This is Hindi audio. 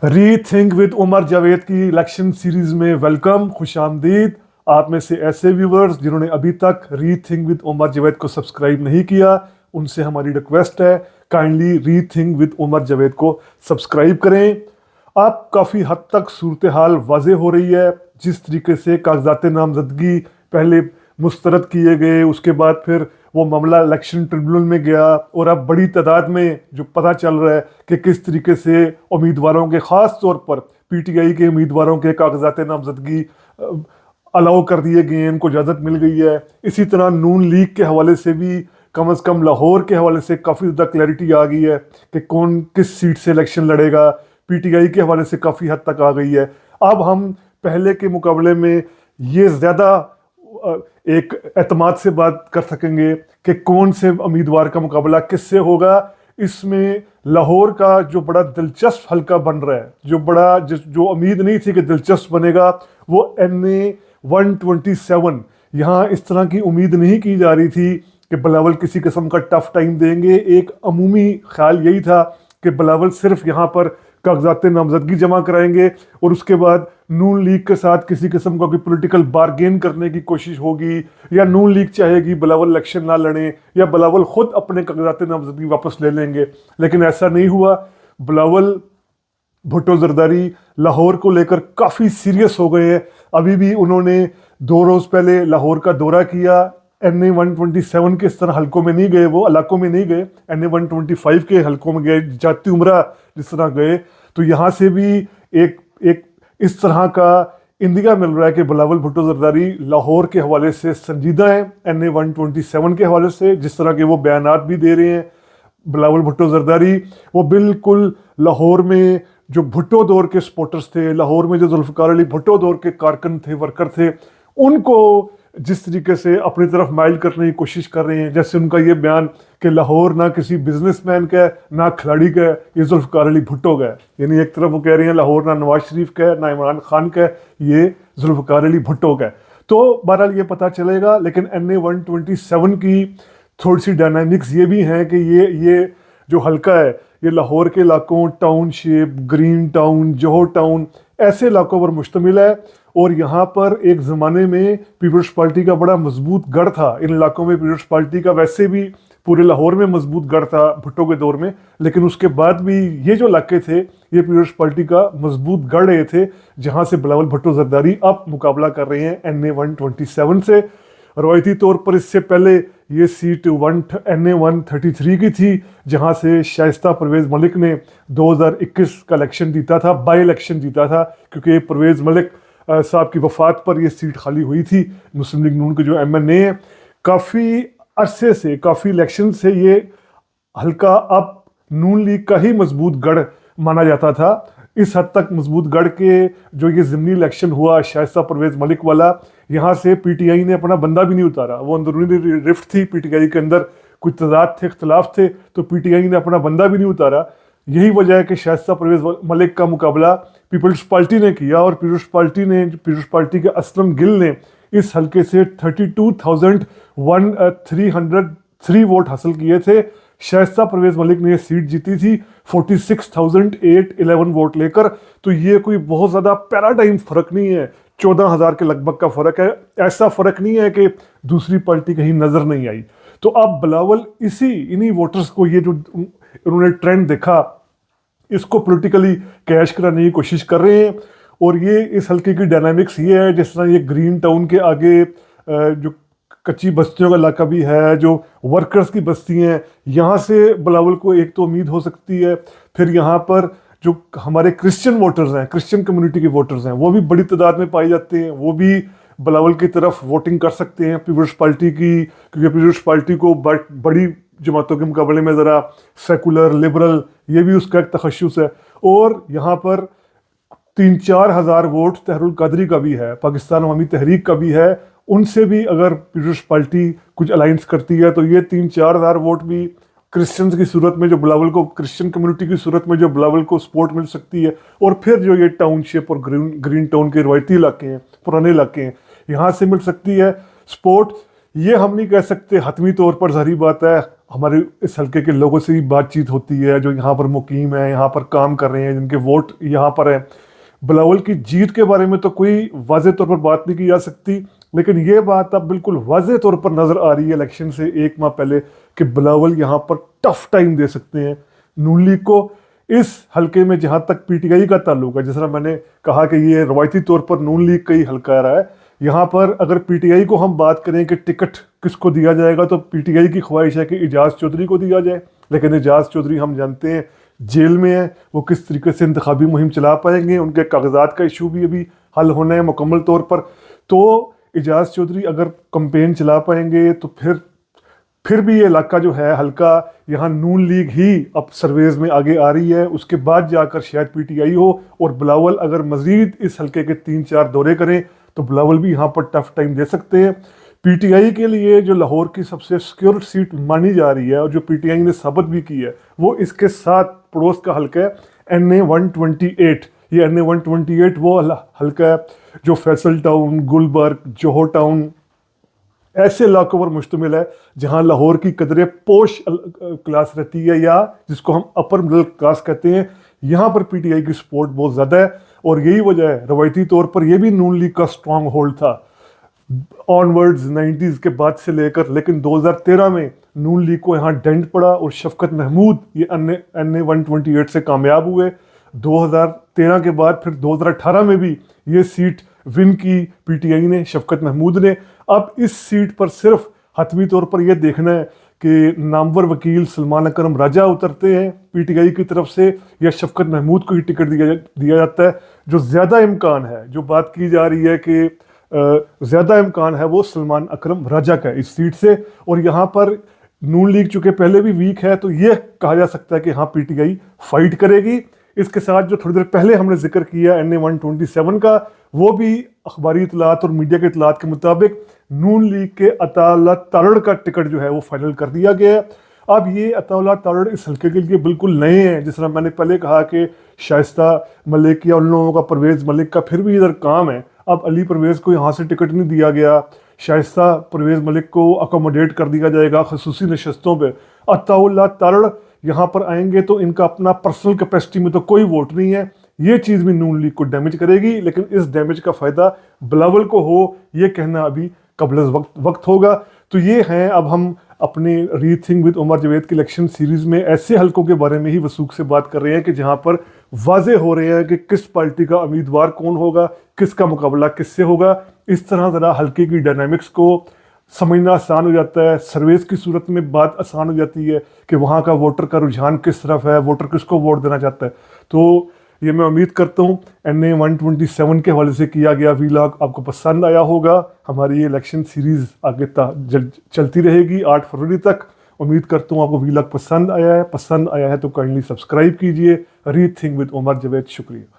री थिंक विद उमर जावेद की इलेक्शन सीरीज में वेलकम, खुश आमदीद। आप में से ऐसे व्यूवर्स जिन्होंने अभी तक री थिंक विद उमर जावेद को सब्सक्राइब नहीं किया, उनसे हमारी रिक्वेस्ट है, काइंडली री थिंक विद उमर जावेद को सब्सक्राइब करें। अब काफ़ी हद तक सूरत हाल वाज़ेह हो रही है। जिस तरीके से कागजात नामजदगी पहले मुस्तरद किए गए, उसके बाद फिर वो मामला इलेक्शन ट्रिब्यूनल में गया और अब बड़ी तादाद में जो पता चल रहा है कि किस तरीके से उम्मीदवारों के, ख़ास तौर पर पीटीआई के उम्मीदवारों के कागजात नामजदगी अलाउ कर दिए गए हैं, इनको इजाज़त मिल गई है। इसी तरह नून लीग के हवाले से भी, कम अज़ कम लाहौर के हवाले से काफ़ी ज़्यादा क्लैरिटी आ गई है कि कौन किस सीट से इलेक्शन लड़ेगा। पीटीआई के हवाले से काफ़ी हद तक आ गई है। अब हम पहले के मुकाबले में ये ज़्यादा एक एतमाद से बात कर सकेंगे कि कौन से उम्मीदवार का मुकाबला किससे होगा। इसमें लाहौर का जो बड़ा दिलचस्प हल्का बन रहा है, जो उम्मीद नहीं थी कि दिलचस्प बनेगा, वो NA 127। यहाँ इस तरह की उम्मीद नहीं की जा रही थी कि बिलावल किसी किस्म का टफ टाइम देंगे। एक अमूमी ख्याल यही था कि बिलावल सिर्फ यहाँ पर कागजात नामजदगी जमा कराएंगे और उसके बाद नून लीग के साथ किसी किस्म का कोई पॉलिटिकल बारगेन करने की कोशिश होगी, या नून लीग चाहेगी बिलावल इलेक्शन ना लड़ें, या बिलावल खुद अपने कागजात नामजदगी वापस ले लेंगे। लेकिन ऐसा नहीं हुआ। बिलावल भुट्टो जरदारी लाहौर को लेकर काफ़ी सीरियस हो गए हैं। अभी भी उन्होंने 2 रोज़ पहले लाहौर का दौरा किया। NA 127 के इस तरह हलकों में नहीं गए, वो इलाकों में नहीं गए, NA 125 के हलकों में गए, जाती उम्रा जिस तरह गए। तो यहाँ से भी एक एक इस तरह का इंदिया मिल रहा है कि बिलावल भुट्टो जरदारी लाहौर के हवाले से संजीदा हैं, NA 127 के हवाले से जिस तरह के वो बयानात भी दे रहे हैं। बिलावल भुट्टो जरदारी वो बिल्कुल लाहौर में जो भुट्टो दौर के सपोर्टर्स थे, लाहौर में जो जुल्फ़िकार अली भुट्टो दौर के कारकुन थे, वर्कर थे, उनको जिस तरीके से अपनी तरफ माइल करने की कोशिश कर रहे हैं। जैसे उनका ये बयान कि लाहौर ना किसी बिजनेसमैन का है, ना खिलाड़ी का है, ये जुल्फ़िकार अली भुट्टो का है। यानी एक तरफ वो कह रहे हैं लाहौर ना नवाज शरीफ का है, ना इमरान खान का है, ये जुल्फ़िकार अली भुट्टो का है। तो बहरहाल ये पता चलेगा। लेकिन NA 127 की थोड़ी सी डायनामिक्स ये भी हैं कि ये जो हल्का है, ये लाहौर के इलाकों, टाउनशिप, ग्रीन टाउन, जोहर टाउन, ऐसे इलाकों पर मुश्तमिल है। और यहाँ पर एक ज़माने में पीपल्स पार्टी का बड़ा मजबूत गढ़ था। इन इलाकों में पीपल्स पार्टी का वैसे भी पूरे लाहौर में मजबूत गढ़ था भुट्टो के दौर में, लेकिन उसके बाद भी ये जो इलाके थे, ये पीपल्स पार्टी का मजबूत गढ़ रहे थे, जहाँ से बिलावल भुट्टो जरदारी अब मुकाबला कर रहे हैं NA 127 से। रवायती तौर पर इससे पहले ये सीट NA 133 की थी, जहाँ से शाइस्ता परवेज़ मलिक ने 2021 का इलेक्शन जीता था, बाई इलेक्शन जीता था, क्योंकि परवेज़ मलिक साहब की वफात पर यह सीट खाली हुई थी। मुस्लिम लीग नून के जो MNA है, काफ़ी अरसे से, काफ़ी इलेक्शन से ये हल्का अब नून लीग का ही मजबूत गढ़ माना जाता था। इस हद तक मजबूत गढ़ के जो ये ज़िमनी इलेक्शन हुआ शाइस्ता परवेज़ मलिक वाला, यहाँ से पीटीआई ने अपना बंदा भी नहीं उतारा। वो अंदरूनी रिफ्ट थी पीटीआई के अंदर, कुछ तजाद थे, इख्तलाफ थे, तो पीटीआई ने अपना बंदा भी नहीं उतारा। यही वजह है कि शाइस्ता परवेज़ मलिक का मुकाबला पीपल्स पार्टी ने किया, और पीपल्स पार्टी के असलम गिल ने इस हल्के से 32,303 वोट हासिल किए थे। शाइस्ता परवेज़ मलिक ने यह सीट जीती थी 46,811 वोट लेकर। तो ये कोई बहुत ज़्यादा पैराडाइम फ़र्क नहीं है, 14,000 के लगभग का फ़र्क है। ऐसा फ़र्क नहीं है कि दूसरी पार्टी कहीं नज़र नहीं आई। तो अब बिलावल इन्हीं वोटर्स को, ये जो उन्होंने ट्रेंड देखा, इसको पॉलिटिकली कैश कराने की कोशिश कर रहे हैं। और ये इस हल्के की डायनामिक्स ये है, जिस तरह ये ग्रीन टाउन के आगे जो कच्ची बस्तियों का इलाका भी है, जो वर्कर्स की बस्ती हैं, यहाँ से बिलावल को एक तो उम्मीद हो सकती है। फिर यहाँ पर जो हमारे क्रिश्चियन वोटर्स हैं, क्रिश्चियन कम्युनिटी के वोटर्स हैं, वो भी बड़ी तादाद में पाए जाते हैं, वो भी बिलावल की तरफ वोटिंग कर सकते हैं पीपल्स पार्टी की, क्योंकि पीपल्स पार्टी को बड़ी जमातों के मुकाबले में ज़रा सेकुलर, लिबरल, ये भी उसका एक तखस्सुस है। और यहाँ पर 3-4 हज़ार वोट तहरुल कादरी का भी है, पाकिस्तान अवामी तहरीक का भी है। उनसे भी अगर पीपल्स पार्टी कुछ अलाइंस करती है, तो ये 3-4 हज़ार वोट भी क्रिश्चियंस की सूरत में, जो बिलावल को, क्रिश्चियन कम्युनिटी की सूरत में जो बिलावल को सपोर्ट मिल सकती है। और फिर जो ये टाउनशिप और ग्रीन टाउन के रवायती इलाके हैं, पुराने इलाके हैं, यहाँ से मिल सकती है सपोर्ट। ये हम नहीं कह सकते हतमी तौर पर, ज़ाहिर बात है हमारे इस हल्के के लोगों से भी बातचीत होती है जो यहाँ पर मुकीम है, यहाँ पर काम कर रहे हैं, जिनके वोट यहाँ पर है। बिलावल की जीत के बारे में तो कोई वाज़ेह तौर पर बात नहीं की जा सकती, लेकिन ये बात अब बिल्कुल वाज़ेह तौर पर नज़र आ रही है इलेक्शन से एक माह पहले कि बिलावल यहाँ पर टफ टाइम दे सकते हैं नून लीग को। इस हल्के में जहाँ तक पीटीआई का ताल्लुक है, जिस तरह मैंने कहा कि ये रवायती तौर पर नून लीग का ही हल्का रहा है, यहाँ पर अगर पीटीआई को हम बात करें कि टिकट किसको दिया जाएगा तो पीटीआई की ख्वाहिश है कि इजाज़ चौधरी को दिया जाए, लेकिन इजाज़ चौधरी हम जानते हैं जेल में है, वो किस तरीके से इंतखाबी मुहिम चला पाएंगे, उनके कागजात का इशू भी अभी हल होना है मुकम्मल तौर पर। तो इजाज़ चौधरी अगर कंपेन चला पाएंगे तो फिर भी ये इलाका जो है हल्का, यहाँ नून लीग ही अब सर्वेज में आगे आ रही है, उसके बाद जाकर शायद पीटीआई हो। और बिलावल अगर मजीद इस हल्के के 3-4 दौरे करें तो बिलावल भी यहाँ पर टफ टाइम दे सकते हैं। पीटीआई के लिए जो लाहौर की सबसे सिक्योर सीट मानी जा रही है और जो पीटीआई ने साबित भी की है, वो इसके साथ पड़ोस का हल्का है NA 128। ये NA 128 वो हल्का है जो फैसल टाउन, गुलबर्ग, जोहो टाउन ऐसे इलाकों पर मुश्तमिल है जहां लाहौर की कदरे पोश क्लास रहती है, या जिसको हम अपर मिडिल क्लास कहते हैं। यहाँ पर पीटीआई की सपोर्ट बहुत ज़्यादा है और यही वजह है रवायती तौर पर यह भी नून लीग का स्ट्रांग होल्ड था ऑनवर्ड्स 90s के बाद से लेकर, लेकिन 2013 में नून लीग को यहाँ डेंट पड़ा और शफकत महमूद ये NA 128 से कामयाब हुए। 2013 के बाद फिर 2018 में भी ये सीट विन की पीटीआई ने, शफकत महमूद ने। अब इस सीट पर सिर्फ हतमी तौर पर यह देखना है कि नामवर वकील सलमान अकरम राजा उतरते हैं पीटीआई की तरफ से या शफकत महमूद को ही टिकट दिया जाता है। जो ज़्यादा इम्कान है, जो बात की जा रही है कि ज़्यादा इम्कान है, वो सलमान अकरम राजा का इस सीट से। और यहाँ पर नून लीग चूँकि पहले भी वीक है तो ये कहा जा सकता है कि हाँ पीटीआई फाइट करेगी। इसके साथ जो थोड़ी देर पहले हमने जिक्र किया NA 127 का, वो भी अखबारी इतलात और मीडिया के इतलात के मुताबिक नून लीग के अताउल्लाह तारड़ का टिकट जो है वो फाइनल कर दिया गया है। अब ये अताउल्लाह तारड़ इस हल्के के लिए बिल्कुल नए हैं। जिस तरह मैंने पहले कहा कि शाइस्ता मलिक या उन लोगों का, परवेज़ मलिक का फिर भी इधर काम है, अब अली परवेज़ को यहाँ से टिकट नहीं दिया गया, शाइस्ता परवेज़ मलिक को अकोमोडेट कर दिया जाएगा खसूसी नशस्तों पर। अताउल्लाह तारड़ यहाँ पर आएंगे तो इनका अपना पर्सनल कैपेसिटी में तो कोई वोट नहीं है, ये चीज़ भी नून लीग को डैमेज करेगी। लेकिन इस डैमेज का फ़ायदा बिलावल को हो, ये कहना अभी कबल वक्त होगा। तो ये हैं, अब हम अपने रीथिंक विद उमर जावेद की इलेक्शन सीरीज़ में ऐसे हलकों के बारे में ही वसूख से बात कर रहे हैं कि जहाँ पर वाज़े हो रहे हैं कि किस पार्टी का उम्मीदवार कौन होगा, किसका मुकाबला किससे होगा। इस तरह ज़रा हल्के की डायनामिक्स को समझना आसान हो जाता है, सर्वेस की सूरत में बात आसान हो जाती है कि वहाँ का वोटर का रुझान किस तरफ है, वोटर किसको वोट देना चाहता है। तो ये मैं उम्मीद करता हूँ NA 127 के हवाले से किया गया वीलॉग आपको पसंद आया होगा। हमारी ये इलेक्शन सीरीज़ आगे चलती रहेगी 8 फरवरी तक। उम्मीद करता हूँ आपको वीलॉग पसंद आया है तो काइंडली सब्सक्राइब कीजिए। Rethink with Umar Javed. शुक्रिया।